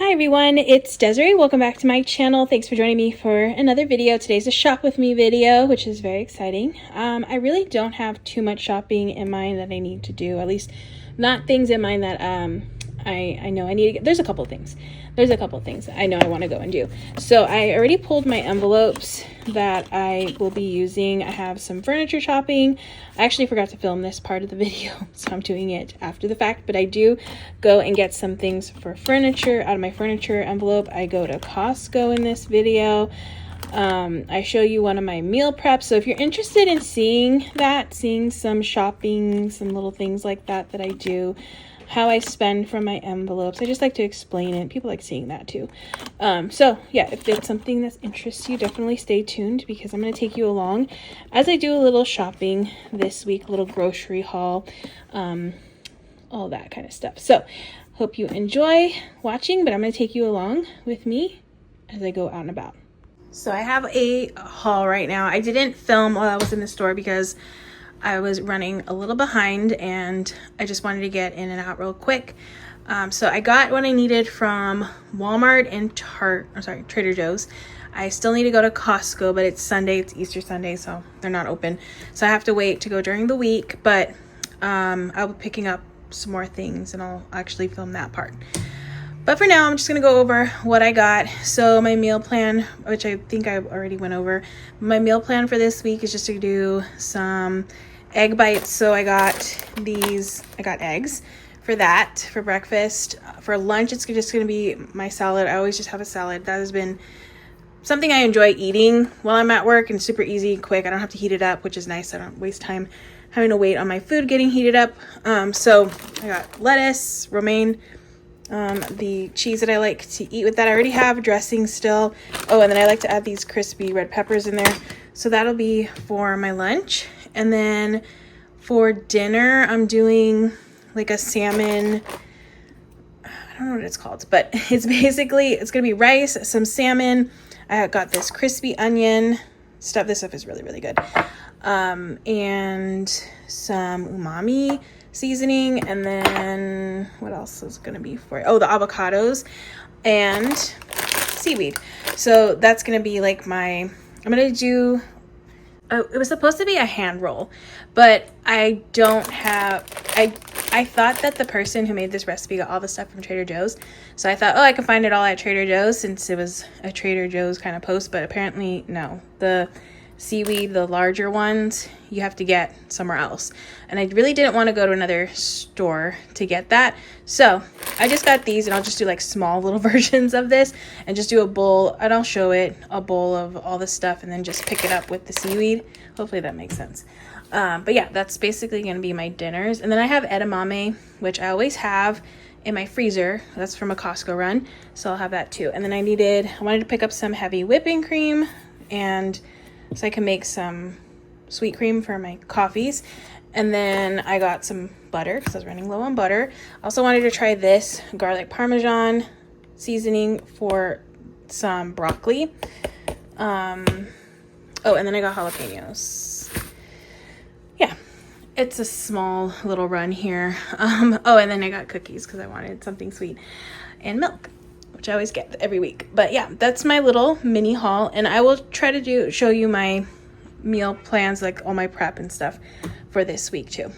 Hi everyone, it's Desiree. Welcome back to my channel. Thanks for joining me for another video. Today's a shop with me video, which is very exciting. I really don't have too much shopping in mind that I need to do, at least not things in mind that I know I need to get. There's a couple things I know I want to go and do. So I already pulled my envelopes that I will be using. I have some furniture shopping. I actually forgot to film this part of the video, so I'm doing it after the fact, but I do go and get some things for furniture out of my furniture envelope. I go to Costco in this video. I show you one of my meal preps. So if you're interested in seeing some shopping, some little things like that I do, how I spend from my envelopes, I just like to explain it. People like seeing that too. So yeah, if it's something that interests you, definitely stay tuned because I'm going to take you along as I do a little shopping this week, a little grocery haul, all that kind of stuff. So hope you enjoy watching, but I'm going to take you along with me as I go out and about. So I have a haul right now. I didn't film while I was in the store because I was running a little behind and I just wanted to get in and out real quick. So I got what I needed from Walmart and Trader Joe's. I still need to go to Costco, but it's Sunday, it's Easter Sunday, so they're not open. So I have to wait to go during the week, but I'll be picking up some more things and I'll actually film that part. But for now, I'm just going to go over what I got. So my meal plan, which I think I already went over, my meal plan for this week is just to do some egg bites. So I got eggs for that, for breakfast. For lunch, it's just going to be my salad. I always just have a salad. That has been something I enjoy eating while I'm at work and super easy, quick. I don't have to heat it up, which is nice. I don't waste time having to wait on my food getting heated up. So I got lettuce, romaine, the cheese that I like to eat with that. I already have dressing still. Oh, and then I like to add these crispy red peppers in there. So that'll be for my lunch. And then for dinner, I'm doing like a salmon, I don't know what it's called, but it's going to be rice, some salmon. I got this crispy onion stuff. This stuff is really, really good. And some umami seasoning, and then what else is going to be for it? Oh, the avocados and seaweed. So that's going to be like I'm going to do, it was supposed to be a hand roll, but I thought that the person who made this recipe got all the stuff from Trader Joe's. So I thought, I can find it all at Trader Joe's since it was a Trader Joe's kind of post, but apparently no. The seaweed, the larger ones, you have to get somewhere else. And I really didn't want to go to another store to get that. So I just got these, and I'll just do like small little versions of this and just do a bowl, and I'll show it, a bowl of all the stuff, and then just pick it up with the seaweed. Hopefully that makes sense. But yeah, that's basically going to be my dinners. And then I have edamame, which I always have in my freezer. That's from a Costco run, so I'll have that too. And then I wanted to pick up some heavy whipping cream, and so I can make some sweet cream for my coffees. And then I got some butter because I was running low on butter. I also wanted to try this garlic parmesan seasoning for some broccoli. Oh, and then I got jalapenos. Yeah, it's a small little run here. Oh, and then I got cookies because I wanted something sweet, and milk, which I always get every week. But yeah, that's my little mini haul, and I will try to show you my meal plans, like all my prep and stuff for this week too.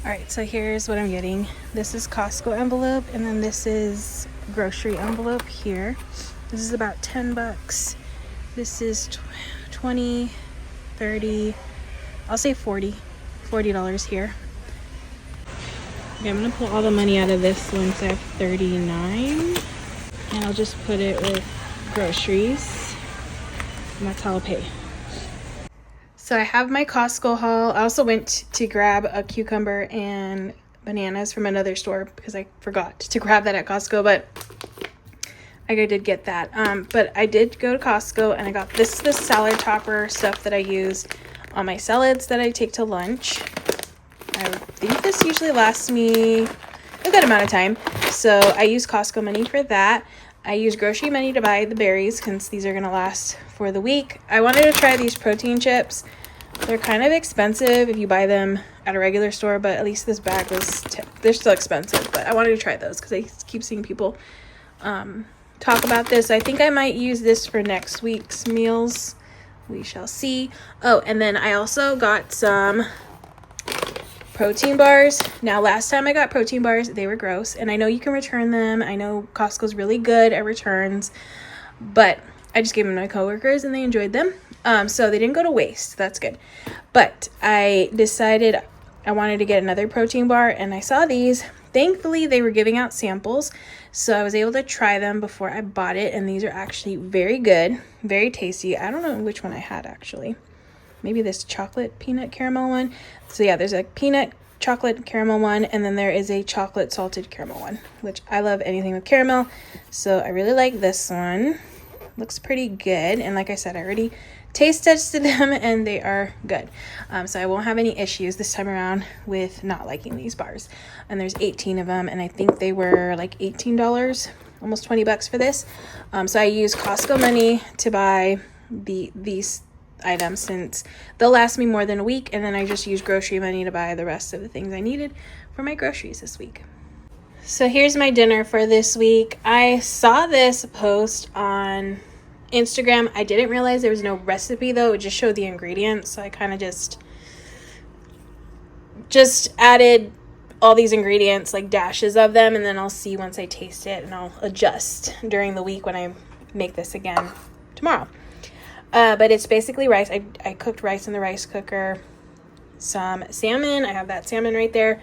Alright, so here's what I'm getting. This is Costco envelope, and then this is grocery envelope here. This is about 10 bucks. This is 20, 30, I'll say $40 here. Okay, I'm gonna pull all the money out of this one, so I have 39, and I'll just put it with groceries, and that's how I'll pay. So I have my Costco haul. I also went to grab a cucumber and bananas from another store because I forgot to grab that at Costco, but I did get that. But I did go to Costco and I got the salad topper stuff that I use on my salads that I take to lunch. I think this usually lasts me a good amount of time, so I use Costco money for that. I use grocery money to buy the berries since these are gonna last for the week. I wanted to try these protein chips. They're kind of expensive if you buy them at a regular store, but at least this bag was they're still expensive, but I wanted to try those because I keep seeing people talk about this. I think I might use this for next week's meals. We shall see. Oh, and then I also got some protein bars. Now, last time I got protein bars, they were gross, and I know you can return them. I know Costco's really good at returns, but I just gave them to my coworkers and they enjoyed them. So they didn't go to waste. That's good. But I decided I wanted to get another protein bar, and I saw these. Thankfully, they were giving out samples, so I was able to try them before I bought it, and these are actually very good, very tasty. I don't know which one I had actually. Maybe this chocolate peanut caramel one. So yeah, there's a peanut chocolate caramel one, and then there is a chocolate salted caramel one, which I love anything with caramel. So I really like this one. Looks pretty good. And like I said, I already taste tested them and they are good. So I won't have any issues this time around with not liking these bars. And there's 18 of them, and I think they were like $18, almost 20 bucks for this. So I use Costco money to buy these items since they'll last me more than a week, and then I just use grocery money to buy the rest of the things I needed for my groceries this week. So here's my dinner for this week. I saw this post on Instagram. I didn't realize there was no recipe though. It just showed the ingredients, so I kind of just added all these ingredients, like dashes of them, and then I'll see once I taste it, and I'll adjust during the week when I make this again tomorrow. But it's basically rice. I cooked rice in the rice cooker, some salmon. I have that salmon right there.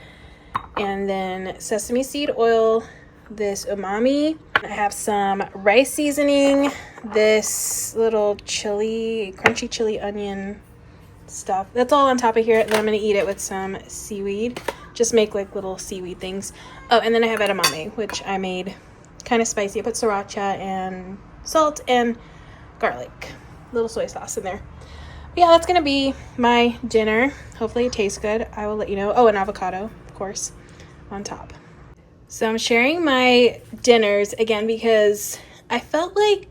And then sesame seed oil, this umami. I have some rice seasoning, this little chili, crunchy chili onion stuff. That's all on top of here. Then I'm going to eat it with some seaweed. Just make like little seaweed things. Oh, and then I have edamame, which I made kind of spicy. I put sriracha and salt and garlic. Little soy sauce in there. But yeah, that's gonna be my dinner. Hopefully it tastes good. I will let you know. Oh, and avocado, of course, on top. So I'm sharing my dinners again because I felt like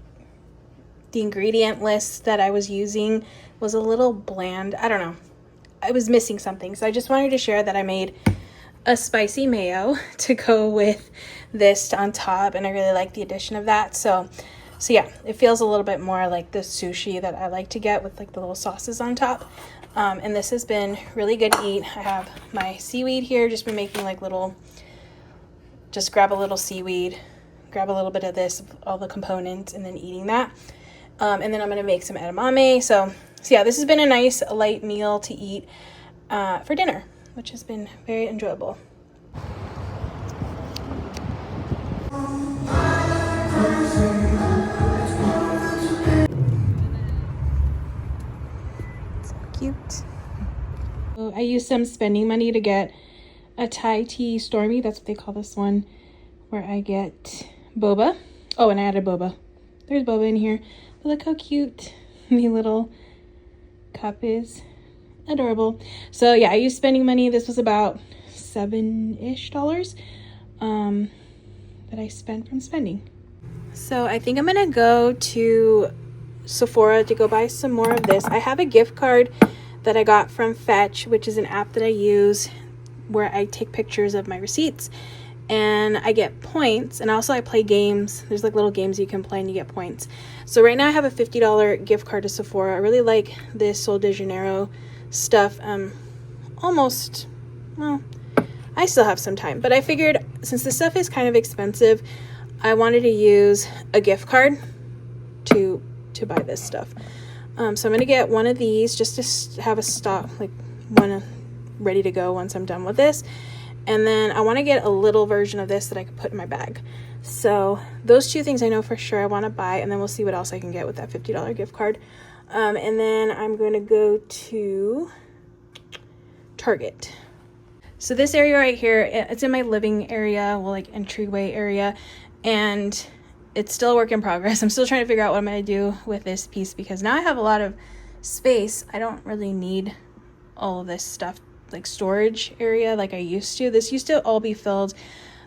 the ingredient list that I was using was a little bland. I don't know, I was missing something, so I just wanted to share that I made a spicy mayo to go with this on top, and I really like the addition of that. So yeah, it feels a little bit more like the sushi that I like to get with like the little sauces on top. And this has been really good to eat. I have my seaweed here, just been making like just grab a little seaweed, grab a little bit of this, all the components, and then eating that. And then I'm going to make some edamame. So yeah, this has been a nice light meal to eat for dinner, which has been very enjoyable. Cute. So I used some spending money to get a Thai tea stormy. That's what they call this one, where I get boba. Oh, and I added boba. There's boba in here. But look how cute the little cup is. Adorable. So yeah, I used spending money. This was about $7-ish that I spent from spending. So I think I'm gonna go to Sephora to go buy some more of this. I have a gift card that I got from Fetch, which is an app that I use where I take pictures of my receipts and I get points, and also I play games. There's like little games you can play and you get points. So right now I have a $50 gift card to Sephora. I really like this Sol de Janeiro stuff. Almost, well, I still have some time, but I figured since this stuff is kind of expensive, I wanted to use a gift card to buy this stuff. So I'm going to get one of these just to have a stock, like one ready to go once I'm done with this. And then I want to get a little version of this that I could put in my bag. So those two things I know for sure I want to buy, and then we'll see what else I can get with that $50 gift card. And then I'm going to go to Target. So this area right here, it's in my living area, well, like entryway area, and it's still a work in progress. I'm still trying to figure out what I'm going to do with this piece because now I have a lot of space. I don't really need all of this stuff, like storage area like I used to. This used to all be filled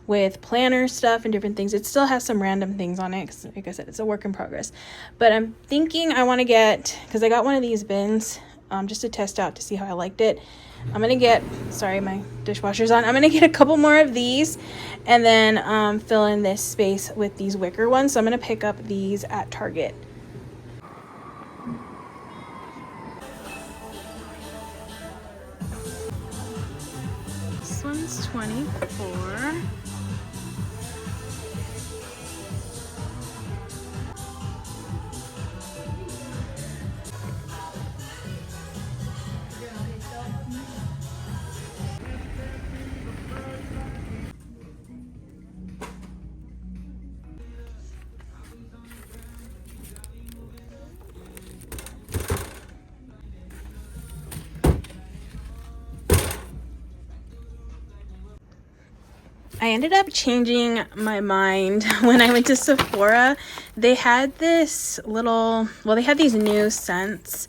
with planner stuff and different things. It still has some random things on it because, like I said, it's a work in progress. But I'm thinking I want to get, because I got one of these bins just to test out to see how I liked it. I'm gonna get, sorry, my dishwasher's on. I'm gonna get a couple more of these and then fill in this space with these wicker ones. So I'm gonna pick up these at Target. This one's 24. I ended up changing my mind when I went to Sephora. They had this little, well, they had these new scents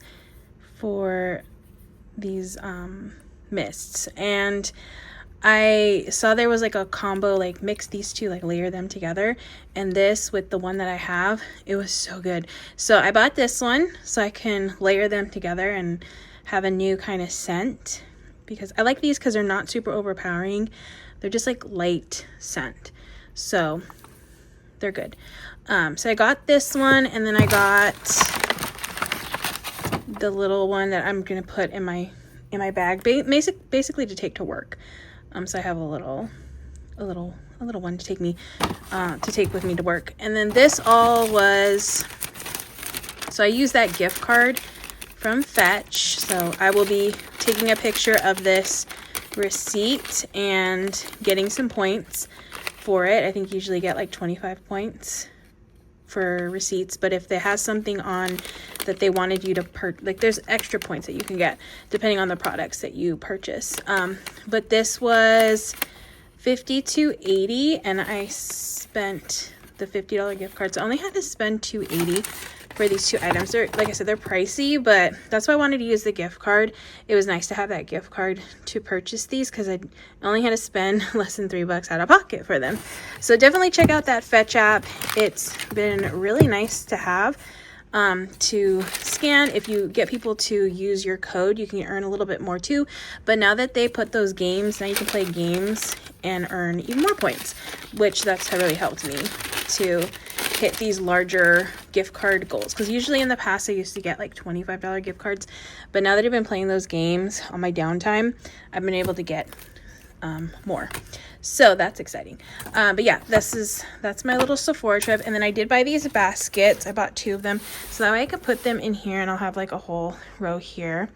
for these mists, and I saw there was like a combo, like mix these two, like layer them together, and this with the one that I have, it was so good. So I bought this one so I can layer them together and have a new kind of scent, because I like these because they're not super overpowering. They're just like light scent, so they're good. So I got this one, and then I got the little one that I'm gonna put in my bag, basically to take to work. So I have a little one to take with me to work. And then this all was, so I used that gift card from Fetch. So I will be taking a picture of this receipt and getting some points for it. I think you usually get like 25 points for receipts, but if it has something on that they wanted you to like there's extra points that you can get depending on the products that you purchase. But this was $52.80, and I spent the $50 gift card, so I only had to spend $2.80 for these two items. They're, like I said, they're pricey, but that's why I wanted to use the gift card. It was nice to have that gift card to purchase these because I only had to spend less than $3 out of pocket for them. So definitely check out that Fetch app. It's been really nice to have to scan. If you get people to use your code, you can earn a little bit more too. But now that they put those games, now you can play games and earn even more points, which that's really helped me to hit these larger gift card goals, because usually in the past I used to get like $25 gift cards, but now that I've been playing those games on my downtime, I've been able to get more, so that's exciting. But yeah, that's my little Sephora trip. And then I did buy these baskets. I bought 2 of them so that way I could put them in here, and I'll have like a whole row here.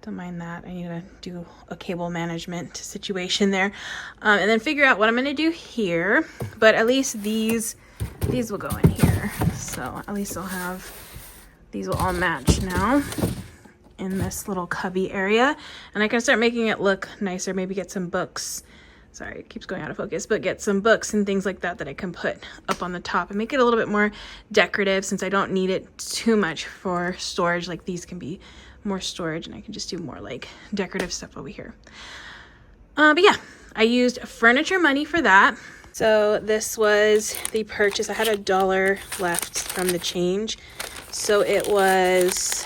Don't mind that. I need to do a cable management situation there, and then figure out what I'm going to do here. But at least these will go in here, so at least I'll have, these will all match now in this little cubby area, and I can start making it look nicer. Maybe get some books, sorry, it keeps going out of focus, but get some books and things like that I can put up on the top and make it a little bit more decorative, since I don't need it too much for storage. Like these can be more storage, and I can just do more like decorative stuff over here. But yeah, I used furniture money for that. So this was the purchase. I had $1 left from the change, so it was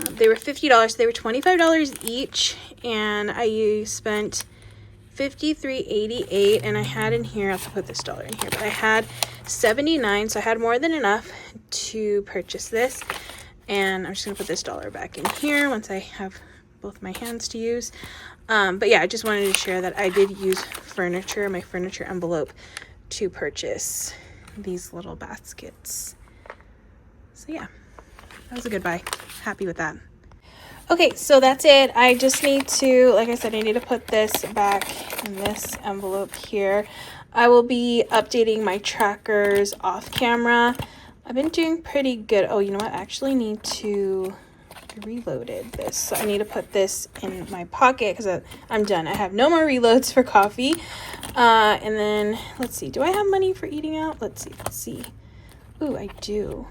they were $50, so they were $25 each, and I spent $53.88, and I had in here, I have to put this dollar in here, but I had $79, so I had more than enough to purchase this. And I'm just gonna put this dollar back in here once I have both my hands to use. But yeah, I just wanted to share that I did use my furniture envelope to purchase these little baskets. So yeah, that was a good buy. Happy with that. Okay, so that's it. I just need to, like I said, I need to put this back in this envelope here. I will be updating my trackers off camera. I've been doing pretty good. Oh, you know what? I actually need to reloaded this. So I need to put this in my pocket because I'm done. I have no more reloads for coffee. And then, let's see. Do I have money for eating out? Let's see. Ooh, I do.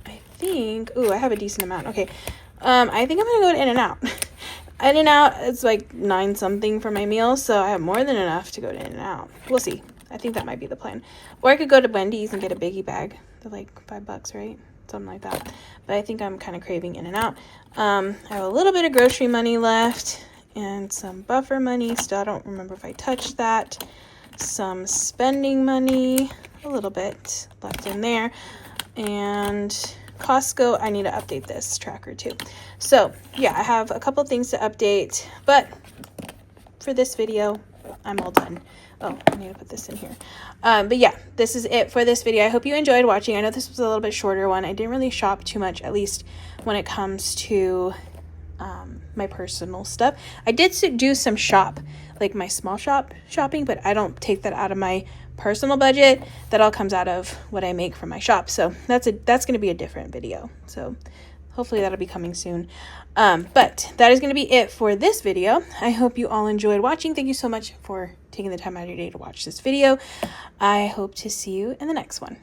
I think, ooh, I have a decent amount. Okay. I think I'm going to go to In-N-Out. In-N-Out, it's like 9 something for my meal, so I have more than enough to go to In-N-Out. We'll see. I think that might be the plan. Or I could go to Wendy's and get a biggie bag. They're like $5, right? Something like that. But I think I'm kind of craving In-N-Out. I have a little bit of grocery money left and some buffer money. Still, I don't remember if I touched that. Some spending money, a little bit left in there. And Costco, I need to update this tracker too. So yeah, I have a couple things to update, but for this video, I'm all done. Oh, I need to put this in here. But yeah, this is it for this video. I hope you enjoyed watching. I know this was a little bit shorter one. I didn't really shop too much, at least when it comes to my personal stuff. I did do some like my small shopping, but I don't take that out of my personal budget. That all comes out of what I make from my shop. So that's going to be a different video. So hopefully that'll be coming soon. But that is going to be it for this video. I hope you all enjoyed watching. Thank you so much for taking the time out of your day to watch this video. I hope to see you in the next one.